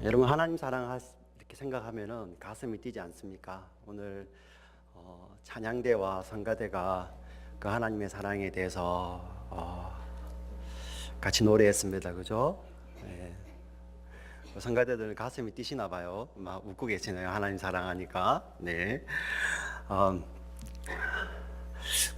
여러분 하나님 사랑 이렇게 생각하면은 가슴이 뛰지 않습니까? 오늘 찬양대와 성가대가 그 하나님의 사랑에 대해서 같이 노래했습니다. 그죠? 네. 성가대들은 가슴이 뛰시나 봐요. 막 웃고 계시네요. 하나님 사랑하니까. 네. 어,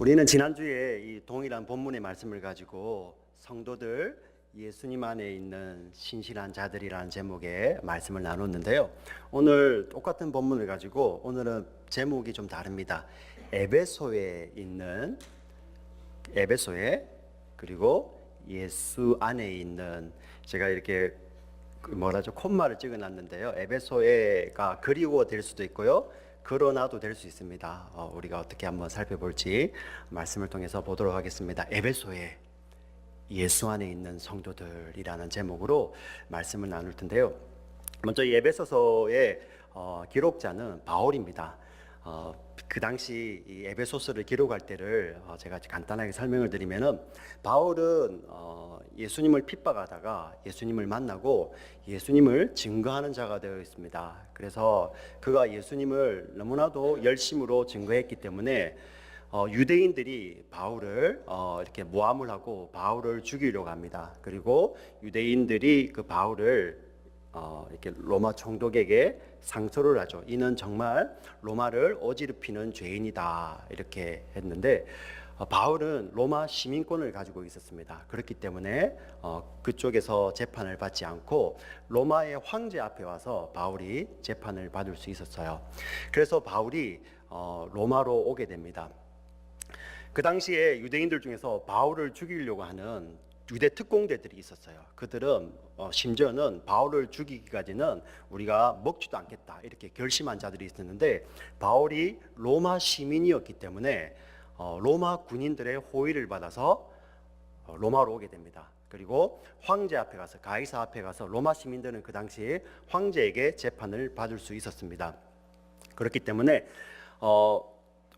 우리는 지난주에 이 동일한 본문의 말씀을 가지고 성도들 예수님 안에 있는 신실한 자들이라는 제목의 말씀을 나눴는데요. 오늘 똑같은 본문을 가지고 오늘은 제목이 좀 다릅니다. 에베소에 있는 에베소에 그리고 예수 안에 있는 제가 이렇게 콤마를 찍어놨는데요. 에베소에가 그리워 될 수도 있고요. 그러나도 될 수 있습니다. 우리가 어떻게 한번 살펴볼지 말씀을 통해서 보도록 하겠습니다. 에베소에 예수 안에 있는 성도들이라는 제목으로 말씀을 나눌 텐데요. 먼저 이 에베소서의 기록자는 바울입니다. 그 당시 이 에베소서를 기록할 때를 제가 간단하게 설명을 드리면은 바울은 예수님을 핍박하다가 예수님을 만나고 예수님을 증거하는 자가 되어 있습니다. 그래서 그가 예수님을 너무나도 열심으로 증거했기 때문에 유대인들이 바울을 이렇게 모함을 하고 바울을 죽이려고 합니다. 그리고 유대인들이 그 바울을 이렇게 로마 총독에게 상소를 하죠. 이는 정말 로마를 어지럽히는 죄인이다 이렇게 했는데 바울은 로마 시민권을 가지고 있었습니다. 그렇기 때문에 그쪽에서 재판을 받지 않고 로마의 황제 앞에 와서 바울이 재판을 받을 수 있었어요. 그래서 바울이 로마로 오게 됩니다. 그 당시에 유대인들 중에서 바울을 죽이려고 하는 유대 특공대들이 있었어요. 그들은 심지어는 바울을 죽이기까지는 우리가 먹지도 않겠다 이렇게 결심한 자들이 있었는데 바울이 로마 시민이었기 때문에 로마 군인들의 호의를 받아서 로마로 오게 됩니다. 그리고 황제 앞에 가서 가이사 앞에 가서 로마 시민들은 그 당시에 황제에게 재판을 받을 수 있었습니다. 그렇기 때문에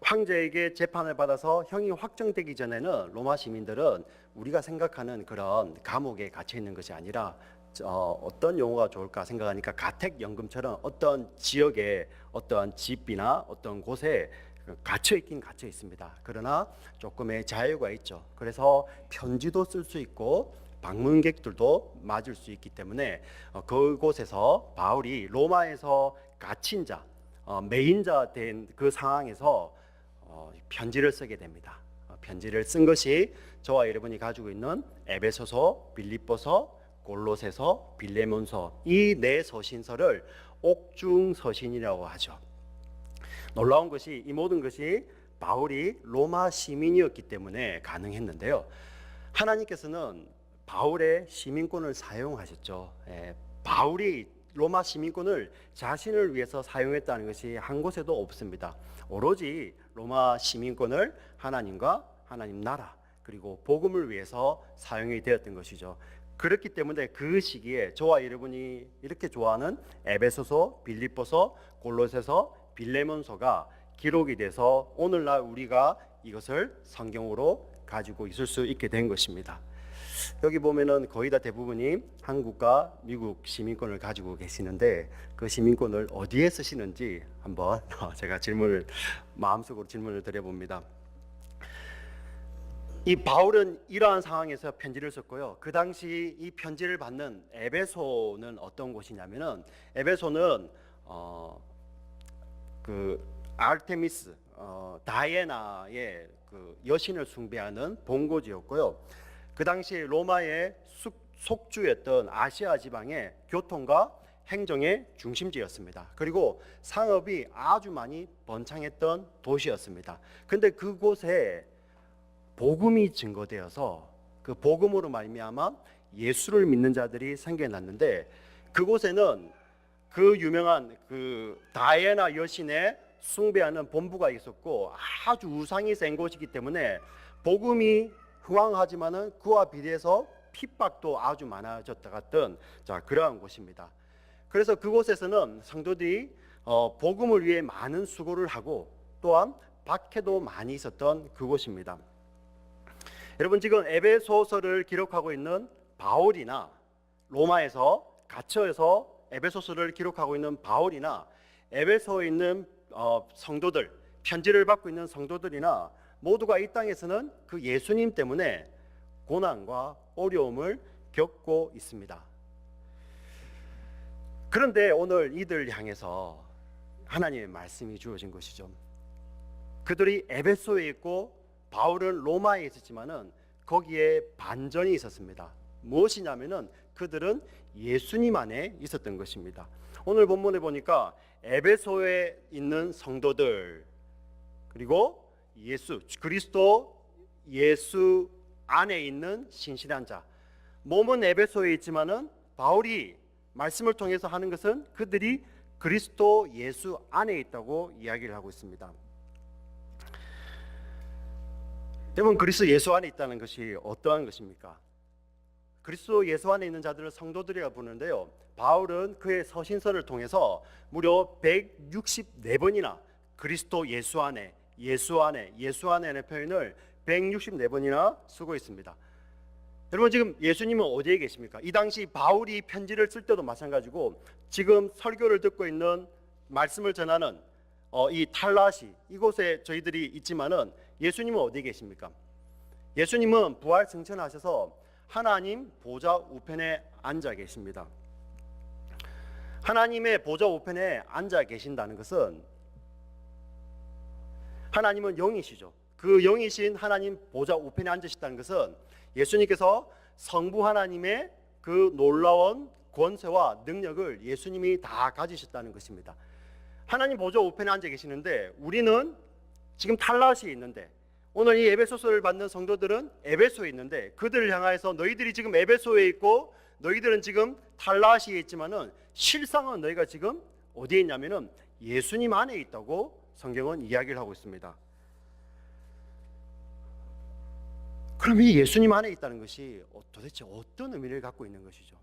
황제에게 재판을 받아서 형이 확정되기 전에는 로마 시민들은 우리가 생각하는 그런 감옥에 갇혀 있는 것이 아니라 어떤 용어가 좋을까 생각하니까 가택연금처럼 어떤 지역에 어떤 집이나 어떤 곳에 갇혀 있긴 갇혀 있습니다. 그러나 조금의 자유가 있죠. 그래서 편지도 쓸 수 있고 방문객들도 맞을 수 있기 때문에 그곳에서 바울이 로마에서 갇힌 자, 매인자 된 그 상황에서 편지를 쓰게 됩니다. 편지를 쓴 것이 저와 여러분이 가지고 있는 에베소서, 빌립보서, 골로새서, 빌레몬서 이 네 서신서를 옥중서신이라고 하죠. 놀라운 것이 이 모든 것이 바울이 로마 시민이었기 때문에 가능했는데요. 하나님께서는 바울의 시민권을 사용하셨죠. 바울이 로마 시민권을 자신을 위해서 사용했다는 것이 한 곳에도 없습니다. 오로지 로마 시민권을 하나님과 하나님 나라 그리고 복음을 위해서 사용이 되었던 것이죠. 그렇기 때문에 그 시기에 저와 여러분이 이렇게 좋아하는 에베소서, 빌립보서, 골로새서, 빌레몬서가 기록이 돼서 오늘날 우리가 이것을 성경으로 가지고 있을 수 있게 된 것입니다. 여기 보면은 거의 다 대부분이 한국과 미국 시민권을 가지고 계시는데 그 시민권을 어디에 쓰시는지 한번 제가 마음속으로 질문을 드려봅니다. 이 바울은 이러한 상황에서 편지를 썼고요. 그 당시 이 편지를 받는 에베소는 어떤 곳이냐면은 에베소는 그 아르테미스 다이애나의 그 여신을 숭배하는 본고지였고요. 그 당시 로마의 속주였던 아시아 지방의 교통과 행정의 중심지였습니다. 그리고 상업이 아주 많이 번창했던 도시였습니다. 근데 그곳에 복음이 증거되어서 그 복음으로 말미암아 예수를 믿는 자들이 생겨났는데 그곳에는 그 유명한 그 다이애나 여신의 숭배하는 본부가 있었고 아주 우상이 센 곳이기 때문에 복음이 흥황하지만은 그와 비례해서 핍박도 아주 많아졌다 같은 그러한 곳입니다. 그래서 그곳에서는 성도들이 복음을 위해 많은 수고를 하고 또한 박해도 많이 있었던 그곳입니다. 여러분 지금 에베소서를 기록하고 있는 바울이나 로마에서 갇혀서 에베소서를 기록하고 있는 바울이나 에베소에 있는 성도들, 편지를 받고 있는 성도들이나 모두가 이 땅에서는 그 예수님 때문에 고난과 어려움을 겪고 있습니다. 그런데 오늘 이들 향해서 하나님의 말씀이 주어진 것이죠. 그들이 에베소에 있고 바울은 로마에 있었지만은 거기에 반전이 있었습니다. 무엇이냐면은 그들은 예수님 안에 있었던 것입니다. 오늘 본문에 보니까 에베소에 있는 성도들, 그리고 그리스도 예수 안에 있는 신실한 자. 몸은 에베소에 있지만은 바울이 말씀을 통해서 하는 것은 그들이 그리스도 예수 안에 있다고 이야기를 하고 있습니다. 여러분, 그리스도 예수 안에 있다는 것이 어떠한 것입니까? 그리스도 예수 안에 있는 자들을 성도들이라 부르는데요, 바울은 그의 서신서를 통해서 무려 164번이나 그리스도 예수 안에, 예수 안에의 표현을 164번이나 쓰고 있습니다. 여러분, 지금 예수님은 어디에 계십니까? 이 당시 바울이 편지를 쓸 때도 마찬가지고 지금 설교를 듣고 있는, 말씀을 전하는 이 탈라시, 이곳에 저희들이 있지만은 예수님은 어디에 계십니까? 예수님은 부활 승천하셔서 하나님 보좌 우편에 앉아 계십니다. 하나님의 보좌 우편에 앉아 계신다는 것은 하나님은 영이시죠. 그 영이신 하나님 보좌 우편에 앉으셨다는 것은 예수님께서 성부 하나님의 그 놀라운 권세와 능력을 예수님이 다 가지셨다는 것입니다. 하나님 보좌 우편에 앉아 계시는데 우리는 지금 탈라시에 있는데, 오늘 이 에베소서를 받는 성도들은 에베소에 있는데 그들을 향하여서 너희들이 지금 에베소에 있고 너희들은 지금 탈라시에 있지만은 실상은 너희가 지금 어디에 있냐면은 예수님 안에 있다고 성경은 이야기를 하고 있습니다. 그럼 이 예수님 안에 있다는 것이 도대체 어떤 의미를 갖고 있는 것이죠?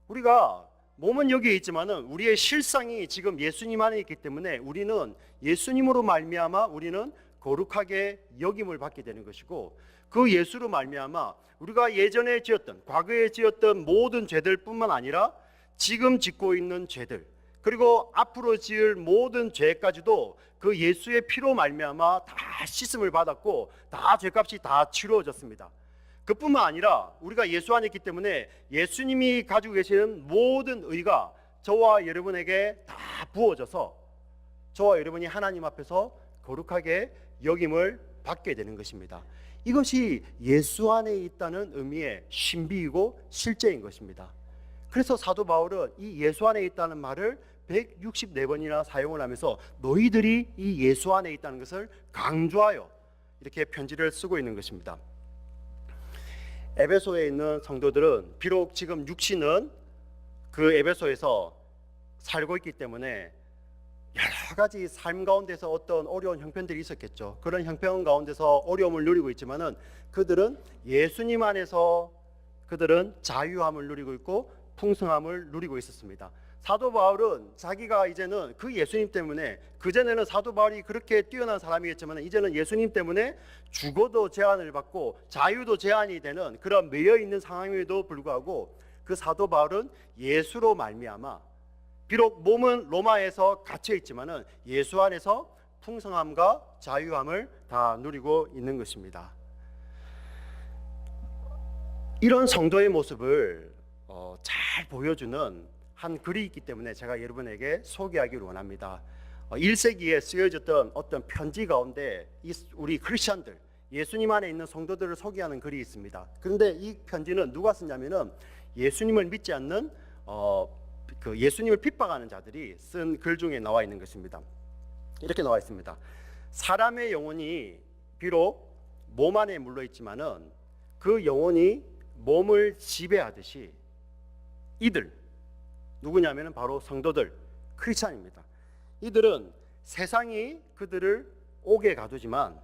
우리가 몸은 여기에 있지만은 우리의 실상이 지금 예수님 안에 있기 때문에 우리는 예수님으로 말미암아 우리는 거룩하게 여김을 받게 되는 것이고, 그 예수로 말미암아 우리가 예전에 지었던, 과거에 지었던 모든 죄들뿐만 아니라 지금 짓고 있는 죄들, 그리고 앞으로 지을 모든 죄까지도 그 예수의 피로 말미암아 다 씻음을 받았고 다 죄값이 다 치루어졌습니다. 그뿐만 아니라 우리가 예수 안에 있기 때문에 예수님이 가지고 계시는 모든 의가 저와 여러분에게 다 부어져서 저와 여러분이 하나님 앞에서 거룩하게 여김을 받게 되는 것입니다. 이것이 예수 안에 있다는 의미의 신비이고 실제인 것입니다. 그래서 사도 바울은 이 예수 안에 있다는 말을 164번이나 사용을 하면서 너희들이 이 예수 안에 있다는 것을 강조하여 이렇게 편지를 쓰고 있는 것입니다. 에베소에 있는 성도들은 비록 지금 육신은 그 에베소에서 살고 있기 때문에 여러 가지 삶 가운데서 어떤 어려운 형편들이 있었겠죠. 그런 형편 가운데서 어려움을 누리고 있지만은 그들은 예수님 안에서 그들은 자유함을 누리고 있고 풍성함을 누리고 있었습니다. 사도 바울은 자기가 이제는 그 예수님 때문에, 그전에는 사도 바울이 그렇게 뛰어난 사람이었지만 이제는 예수님 때문에 죽어도 제한을 받고 자유도 제한이 되는 그런 매여 있는 상황임에도 불구하고 그 사도 바울은 예수로 말미암아 비록 몸은 로마에서 갇혀 있지만은 예수 안에서 풍성함과 자유함을 다 누리고 있는 것입니다. 이런 성도의 모습을 잘 보여주는 한 글이 있기 때문에 제가 여러분에게 소개하기를 원합니다. 1세기에 쓰여졌던 어떤 편지 가운데 우리 크리스천들, 예수님 안에 있는 성도들을 소개하는 글이 있습니다. 그런데 이 편지는 누가 썼냐면은 예수님을 믿지 않는 그 예수님을 핍박하는 자들이 쓴 글 중에 나와 있는 것입니다. 이렇게 나와 있습니다. 사람의 영혼이 비록 몸 안에 물러 있지만은 그 영혼이 몸을 지배하듯이 이들 누구냐면은 바로 성도들, 크리스찬입니다. 이들은 세상이 그들을 옥에 가두지만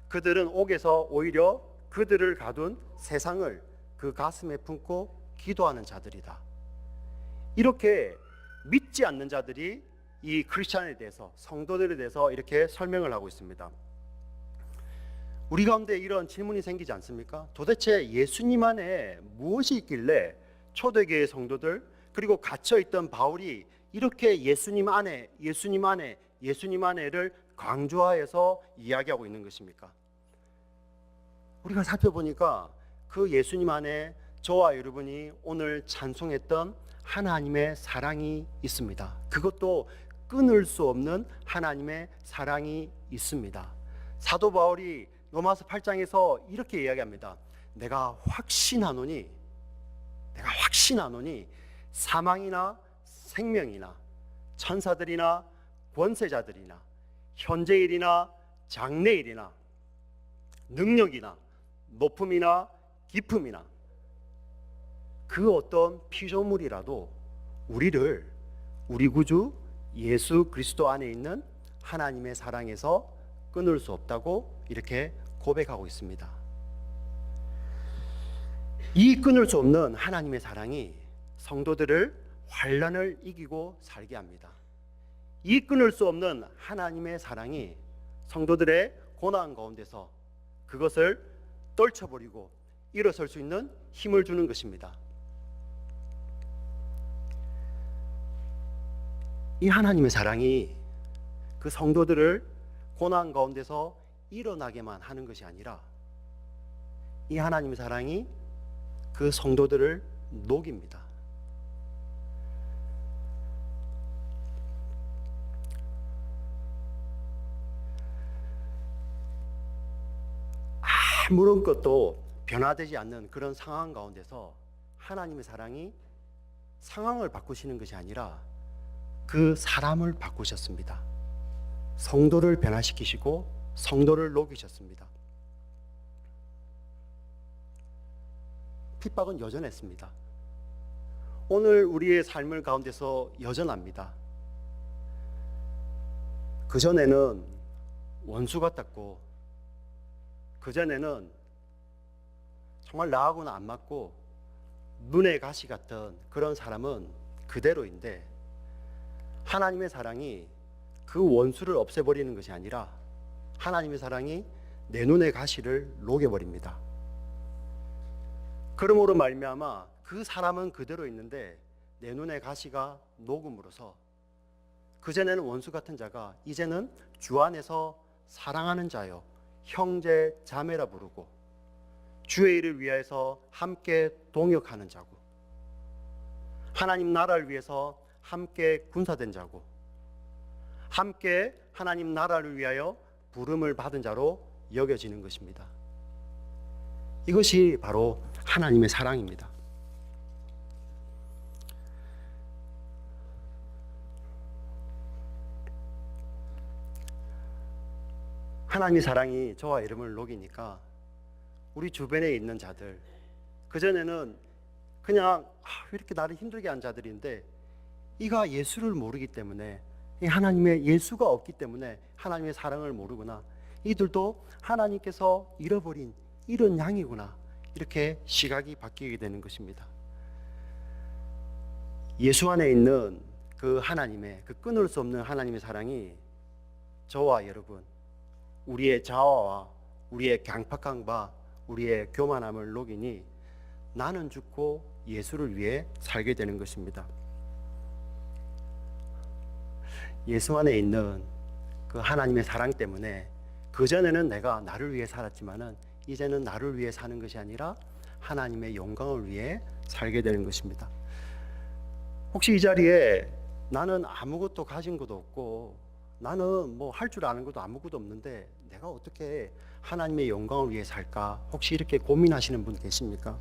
그들은 옥에서 오히려 그들을 가둔 세상을 그 가슴에 품고 기도하는 자들이다. 이렇게 믿지 않는 자들이 이 크리스찬에 대해서, 성도들에 대해서 이렇게 설명을 하고 있습니다. 우리 가운데 이런 질문이 생기지 않습니까? 도대체 예수님 안에 무엇이 있길래 초대교회 성도들, 그리고 갇혀 있던 바울이 이렇게 예수님 안에, 예수님 안에, 예수님 안에를 강조하여서 이야기하고 있는 것입니까? 우리가 살펴보니까 그 예수님 안에 저와 여러분이 오늘 찬송했던 하나님의 사랑이 있습니다. 그것도 끊을 수 없는 하나님의 사랑이 있습니다. 사도 바울이 로마서 8장에서 이렇게 이야기합니다. 내가 확신하노니 사망이나 생명이나 천사들이나 권세자들이나 현재일이나 장래일이나 능력이나 높음이나 깊음이나 그 어떤 피조물이라도 우리를 우리 구주 예수 그리스도 안에 있는 하나님의 사랑에서 끊을 수 없다고 이렇게 고백하고 있습니다. 이 끊을 수 없는 하나님의 사랑이 성도들을 환난을 이기고 살게 합니다. 이 끊을 수 없는 하나님의 사랑이 성도들의 고난 가운데서 그것을 떨쳐버리고 일어설 수 있는 힘을 주는 것입니다. 이 하나님의 사랑이 그 성도들을 고난 가운데서 일어나게만 하는 것이 아니라 이 하나님의 사랑이 그 성도들을 녹입니다. 아무런 것도 변화되지 않는 그런 상황 가운데서 하나님의 사랑이 상황을 바꾸시는 것이 아니라 그 사람을 바꾸셨습니다. 성도를 변화시키시고 성도를 녹이셨습니다. 핍박은 여전했습니다. 오늘 우리의 삶을 가운데서 여전합니다. 그전에는 원수 같았고 그전에는 정말 나하고는 안 맞고 눈의 가시 같은 그런 사람은 그대로인데 하나님의 사랑이 그 원수를 없애버리는 것이 아니라 하나님의 사랑이 내 눈의 가시를 녹여버립니다. 그러므로 말미암아 그 사람은 그대로 있는데 내 눈의 가시가 녹음으로써 그전에는 원수 같은 자가 이제는 주 안에서 사랑하는 자요 형제 자매라 부르고 주의 일을 위해서 함께 동역하는 자고 하나님 나라를 위해서 함께 군사된 자고 함께 하나님 나라를 위하여 부름을 받은 자로 여겨지는 것입니다. 이것이 바로 하나님의 사랑입니다. 하나님의 사랑이 저와 여러분을 녹이니까 우리 주변에 있는 자들 그전에는 그냥 왜 이렇게 나를 힘들게 한 자들인데 이가 예수를 모르기 때문에 이 하나님의 예수가 없기 때문에 하나님의 사랑을 모르구나 이들도 하나님께서 잃어버린 이런 양이구나 이렇게 시각이 바뀌게 되는 것입니다. 예수 안에 있는 그 하나님의 그 끊을 수 없는 하나님의 사랑이 저와 여러분 우리의 자아와 우리의 강팍함과 우리의 교만함을 녹이니 나는 죽고 예수를 위해 살게 되는 것입니다. 예수 안에 있는 그 하나님의 사랑 때문에 그전에는 내가 나를 위해 살았지만은 이제는 나를 위해 사는 것이 아니라 하나님의 영광을 위해 살게 되는 것입니다. 혹시 이 자리에 나는 아무것도 가진 것도 없고 나는 뭐 할 줄 아는 것도 아무것도 없는데 내가 어떻게 하나님의 영광을 위해 살까? 혹시 이렇게 고민하시는 분 계십니까?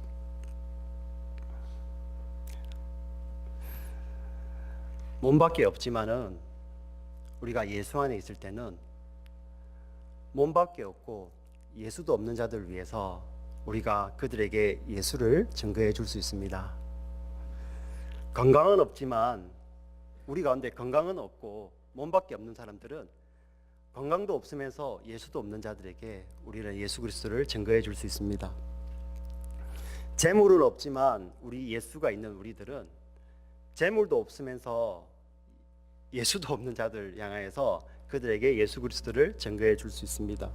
몸밖에 없지만은 우리가 예수 안에 있을 때는 몸밖에 없고 예수도 없는 자들을 위해서 우리가 그들에게 예수를 증거해 줄 수 있습니다. 건강은 없지만 우리 가운데 건강은 없고 몸밖에 없는 사람들은 건강도 없으면서 예수도 없는 자들에게 우리는 예수 그리스도를 증거해 줄 수 있습니다. 재물은 없지만 우리 예수가 있는 우리들은 재물도 없으면서 예수도 없는 자들 향하여서 그들에게 예수 그리스도를 증거해 줄 수 있습니다.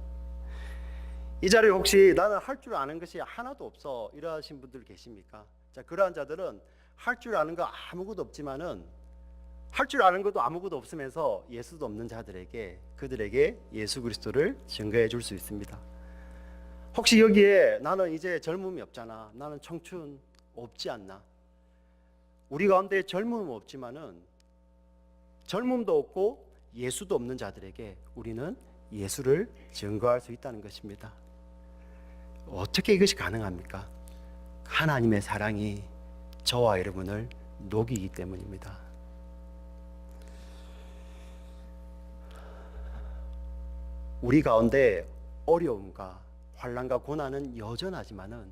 이 자리에 혹시 나는 할 줄 아는 것이 하나도 없어 이러신 분들 계십니까? 자, 그러한 자들은 할 줄 아는 거 아무것도 없지만은 할 줄 아는 것도 아무것도 없으면서 예수도 없는 자들에게 그들에게 예수 그리스도를 증거해 줄 수 있습니다. 혹시 여기에 나는 이제 젊음이 없잖아. 나는 청춘 없지 않나? 우리 가운데 젊음은 없지만은 젊음도 없고 예수도 없는 자들에게 우리는 예수를 증거할 수 있다는 것입니다. 어떻게 이것이 가능합니까? 하나님의 사랑이 저와 여러분을 녹이기 때문입니다. 우리 가운데 어려움과 환난과 고난은 여전하지만은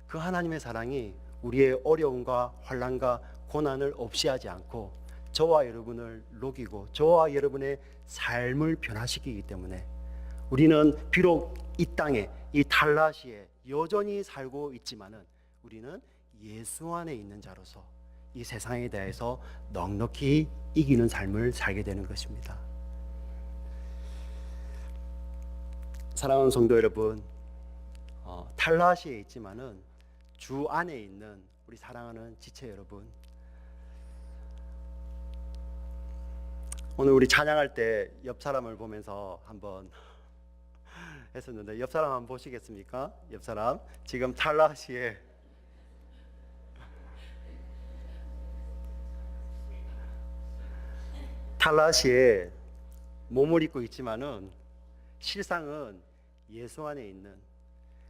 그 하나님의 사랑이 우리의 어려움과 환난과 고난을 없이 하지 않고 저와 여러분을 녹이고 저와 여러분의 삶을 변화시키기 때문에 우리는 비록 이 땅에 이 달라시에 여전히 살고 있지만은 우리는 예수 안에 있는 자로서 이 세상에 대해서 넉넉히 이기는 삶을 살게 되는 것입니다. 사랑하는 성도 여러분, 탈라시에 있지만은 주 안에 있는 우리 사랑하는 지체 여러분, 오늘 우리 찬양할 때 옆 사람을 보면서 한번 했었는데 옆 사람 한번 보시겠습니까? 옆 사람 지금 탈라시에 몸을 입고 있지만은 실상은 예수 안에 있는.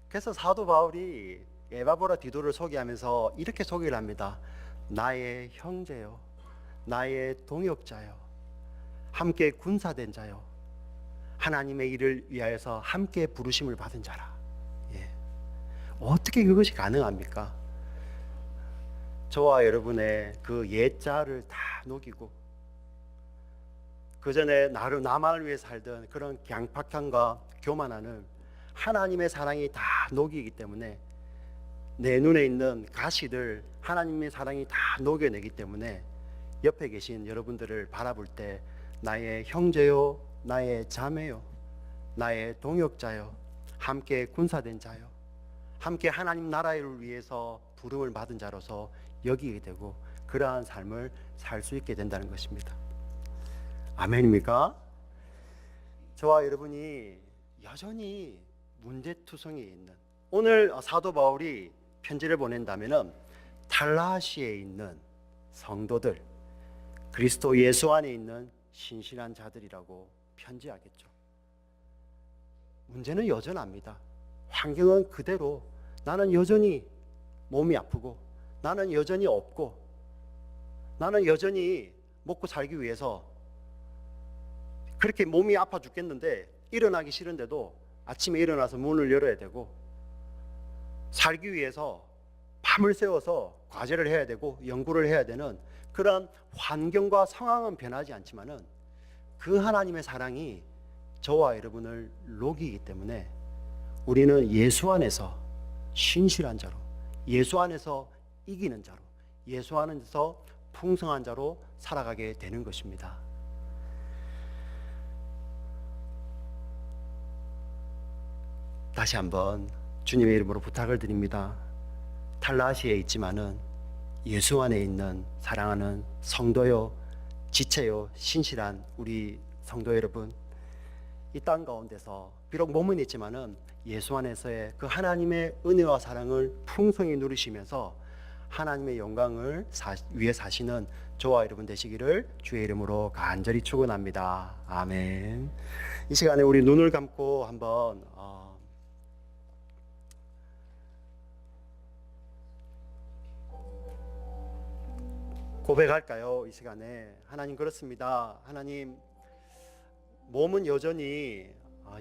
그래서 사도 바울이 에바보라 디도를 소개하면서 이렇게 소개를 합니다. 나의 형제요, 나의 동역자요, 함께 군사된 자요, 하나님의 일을 위하여서 함께 부르심을 받은 자라. 예. 어떻게 그것이 가능합니까? 저와 여러분의 그 옛자를 다 녹이고 그 전에 나만을 위해 살던 그런 강팍함과 교만함을 하나님의 사랑이 다 녹이기 때문에 내 눈에 있는 가시들 하나님의 사랑이 다 녹여내기 때문에 옆에 계신 여러분들을 바라볼 때 나의 형제요, 나의 자매요, 나의 동역자요, 함께 군사된 자요, 함께 하나님 나라를 위해서 부름을 받은 자로서 여기게 되고 그러한 삶을 살 수 있게 된다는 것입니다. 아멘입니까? 저와 여러분이 여전히 문제투성이에 있는, 오늘 사도 바울이 편지를 보낸다면은 탈라시에 있는 성도들, 그리스도 예수 안에 있는 신실한 자들이라고 편지하겠죠. 문제는 여전합니다. 환경은 그대로, 나는 여전히 몸이 아프고 나는 여전히 없고 나는 여전히 먹고 살기 위해서 그렇게 몸이 아파 죽겠는데 일어나기 싫은데도 아침에 일어나서 문을 열어야 되고 살기 위해서 밤을 새워서 과제를 해야 되고 연구를 해야 되는 그런 환경과 상황은 변하지 않지만은 그 하나님의 사랑이 저와 여러분을 녹이기 때문에 우리는 예수 안에서 신실한 자로, 예수 안에서 이기는 자로, 예수 안에서 풍성한 자로 살아가게 되는 것입니다. 다시 한번 주님의 이름으로 부탁을 드립니다. 탈라시에 있지만은 예수 안에 있는 사랑하는 성도요, 지체요, 신실한 우리 성도 여러분, 이 땅 가운데서 비록 몸은 있지만은 예수 안에서의 그 하나님의 은혜와 사랑을 풍성히 누리시면서 하나님의 영광을 위해 사시는 저와 여러분 되시기를 주의 이름으로 간절히 축원합니다. 아멘. 이 시간에 우리 눈을 감고 한번 고백할까요? 이 시간에 하나님, 그렇습니다. 하나님, 몸은 여전히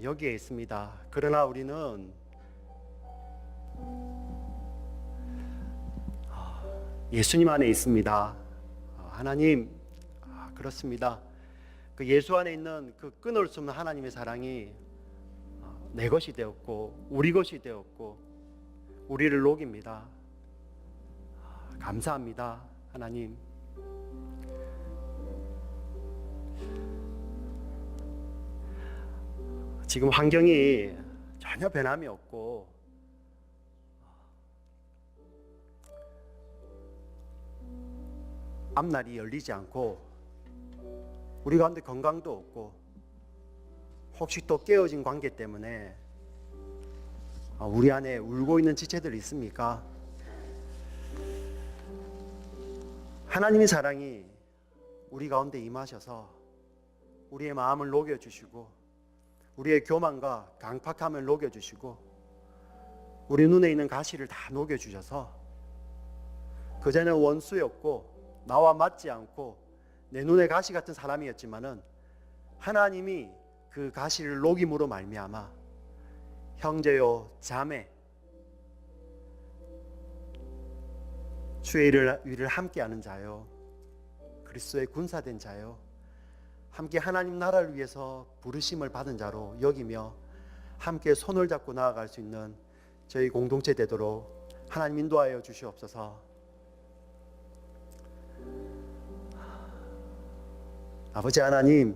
여기에 있습니다. 그러나 우리는 예수님 안에 있습니다. 하나님, 그렇습니다. 그 예수 안에 있는 그 끊을 수 없는 하나님의 사랑이 내 것이 되었고 우리 것이 되었고 우리를 녹입니다. 감사합니다, 하나님. 지금 환경이 전혀 변함이 없고 앞날이 열리지 않고 우리 가운데 건강도 없고 혹시 또 깨어진 관계 때문에 우리 안에 울고 있는 지체들 있습니까? 하나님의 사랑이 우리 가운데 임하셔서 우리의 마음을 녹여주시고 우리의 교만과 강팍함을 녹여주시고 우리 눈에 있는 가시를 다 녹여주셔서 그전에는 원수였고 나와 맞지 않고 내 눈에 가시 같은 사람이었지만은 하나님이 그 가시를 녹임으로 말미암아 형제요 자매 주의 일을 함께하는 자요 그리스도의 군사된 자요 함께 하나님 나라를 위해서 부르심을 받은 자로 여기며 함께 손을 잡고 나아갈 수 있는 저희 공동체 되도록 하나님 인도하여 주시옵소서. 아버지 하나님,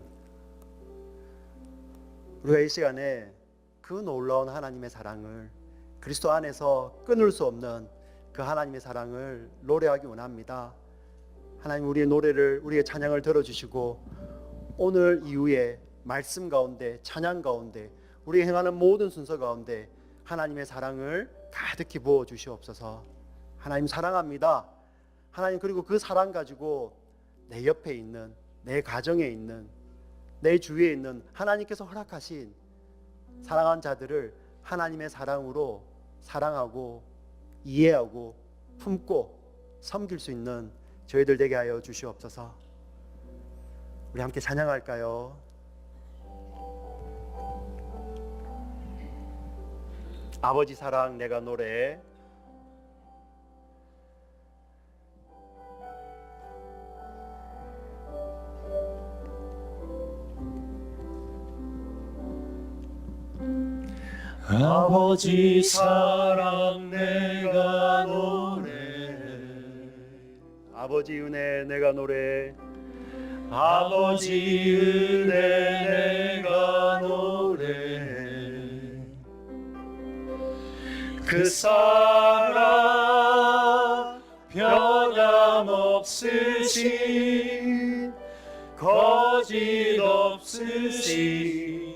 우리가 이 시간에 그 놀라운 하나님의 사랑을 그리스도 안에서 끊을 수 없는 그 하나님의 사랑을 노래하기 원합니다. 하나님 우리의 노래를 우리의 찬양을 들어주시고 오늘 이후에 말씀 가운데 찬양 가운데 우리 행하는 모든 순서 가운데 하나님의 사랑을 가득히 부어 주시옵소서. 하나님 사랑합니다. 하나님 그리고 그 사랑 가지고 내 옆에 있는 내 가정에 있는 내 주위에 있는 하나님께서 허락하신 사랑한 자들을 하나님의 사랑으로 사랑하고 이해하고 품고 섬길 수 있는 저희들 되게 하여 주시옵소서. 우리 함께 찬양할까요? 아버지 사랑 내가 노래. 아버지 사랑 내가 노래. 아버지 은혜 내가 노래. 아버지 은혜 내가 노래. 그 사랑 변함없으신 거짓 없으신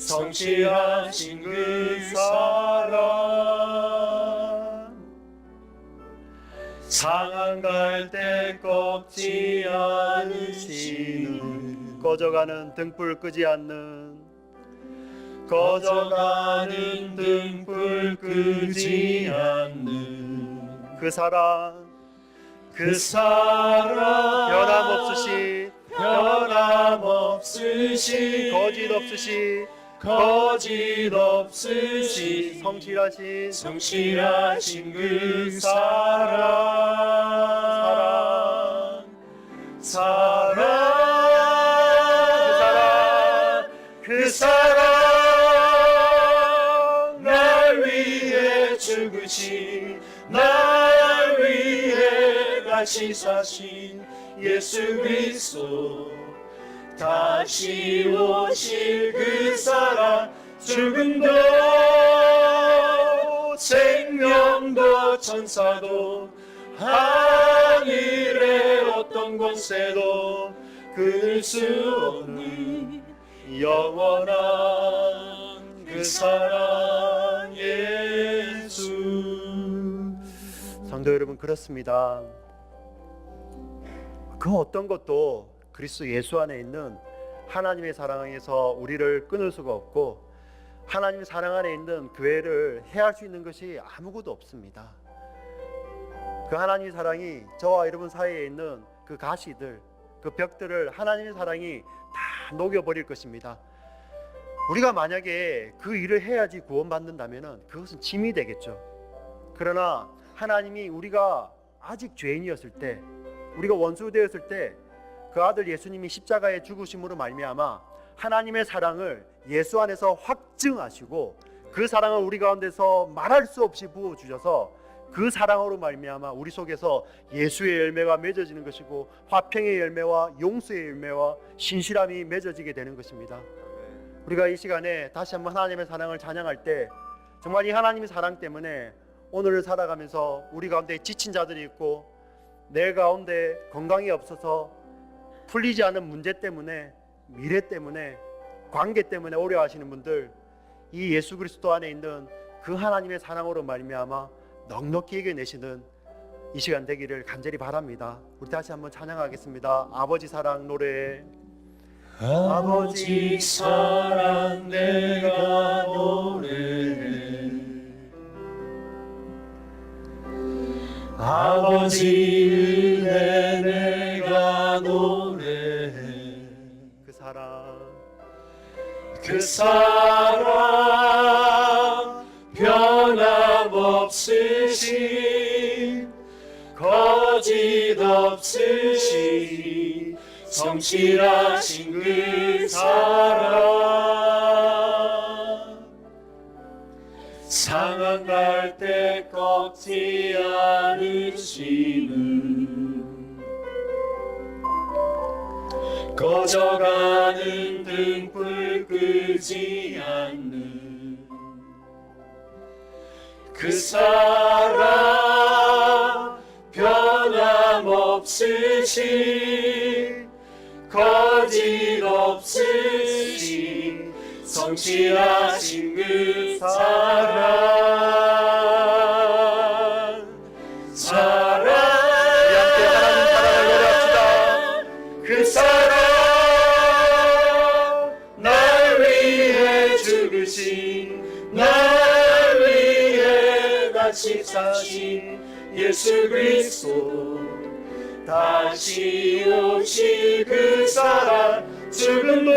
성실하신 그 사랑 상한 갈대 꺾지 않으시는 꺼져가는 등불 끄지 않는 꺼져가는 등불 끄지 않는 그 사랑 변함없으신 거짓 없으신 성실하신 그 사랑 그 사랑 날 위해 죽으신 날 위해 다시 사신 예수 그리스도 다시 오실 그 사랑 죽음도 생명도 천사도 하늘의 어떤 권세도 끊을 수 없는 영원한 그 사랑 예수. 성도 여러분 그렇습니다. 그 어떤 것도 그리스도 예수 안에 있는 하나님의 사랑에서 우리를 끊을 수가 없고 하나님의 사랑 안에 있는 교회를 해할 수 있는 것이 아무것도 없습니다. 그 하나님의 사랑이 저와 여러분 사이에 있는 그 가시들 그 벽들을 하나님의 사랑이 다 녹여버릴 것입니다. 우리가 만약에 그 일을 해야지 구원받는다면 그것은 짐이 되겠죠. 그러나 하나님이 우리가 아직 죄인이었을 때 우리가 원수되었을 때 그 아들 예수님이 십자가에 죽으심으로 말미암아 하나님의 사랑을 예수 안에서 확증하시고 그 사랑을 우리 가운데서 말할 수 없이 부어주셔서 그 사랑으로 말미암아 우리 속에서 예수의 열매가 맺어지는 것이고 화평의 열매와 용서의 열매와 신실함이 맺어지게 되는 것입니다. 우리가 이 시간에 다시 한번 하나님의 사랑을 찬양할 때 정말 이 하나님의 사랑 때문에 오늘을 살아가면서 우리 가운데 지친 자들이 있고 내 가운데 건강이 없어서 풀리지 않은 문제 때문에 미래 때문에 관계 때문에 어려워하시는 분들, 이 예수 그리스도 안에 있는 그 하나님의 사랑으로 말미암아 넉넉히 이겨내시는 이 시간 되기를 간절히 바랍니다. 우리 다시 한번 찬양하겠습니다. 아버지 사랑 노래. 아버지 사랑 내가 노래해. 아버지 은혜 내가 노래해. 그 사랑, 그 사랑 변함없으신 거짓 없으신 성실하신 그 사랑 상한갈 때 꺾지 않으시는 꺼져가는 등불 끄지 않는 그 사랑 변함없으신 거짓 없으신 성실하신 그 사랑 사랑 우리 함께 하나님 사랑을 노래합시다. 그 사랑 날 위해 죽으신 날 위해 다시 사신 예수 그리스도 다시 오실 그 사랑 죽음도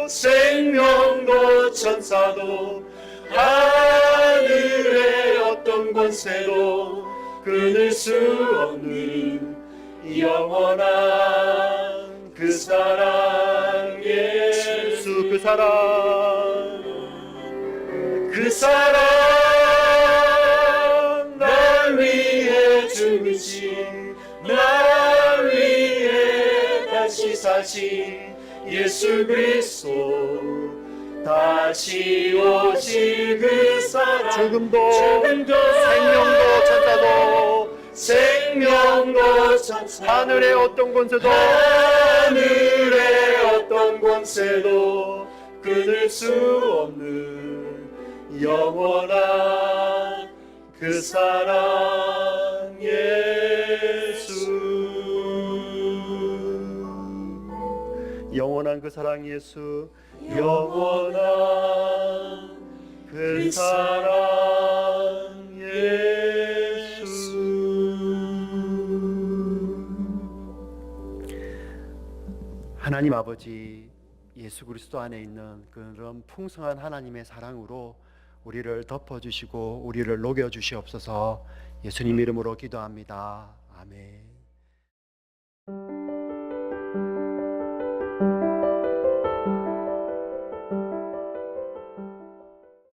생명도 천사도 하늘의 어떤 권세도 끊을 수 없는 영원한 그 사랑 예수 그 사랑, 그 사랑 날 위해 죽으신 날 위해 다시 사신 예수 그리스도 다시 오실 그 사랑 죽음도 생명도 천사도 생명도 천사 하늘의 어떤 권세도 하늘의 어떤 권세도 끊을 수 없는 영원한 그 사랑 예수 영원한 그 사랑 예수, 영원한 그 사랑 예수 하나님 아버지 예수 그리스도 안에 있는 그런 풍성한 하나님의 사랑으로 우리를 덮어주시고 우리를 녹여주시옵소서. 예수님 이름으로 기도합니다. 아멘.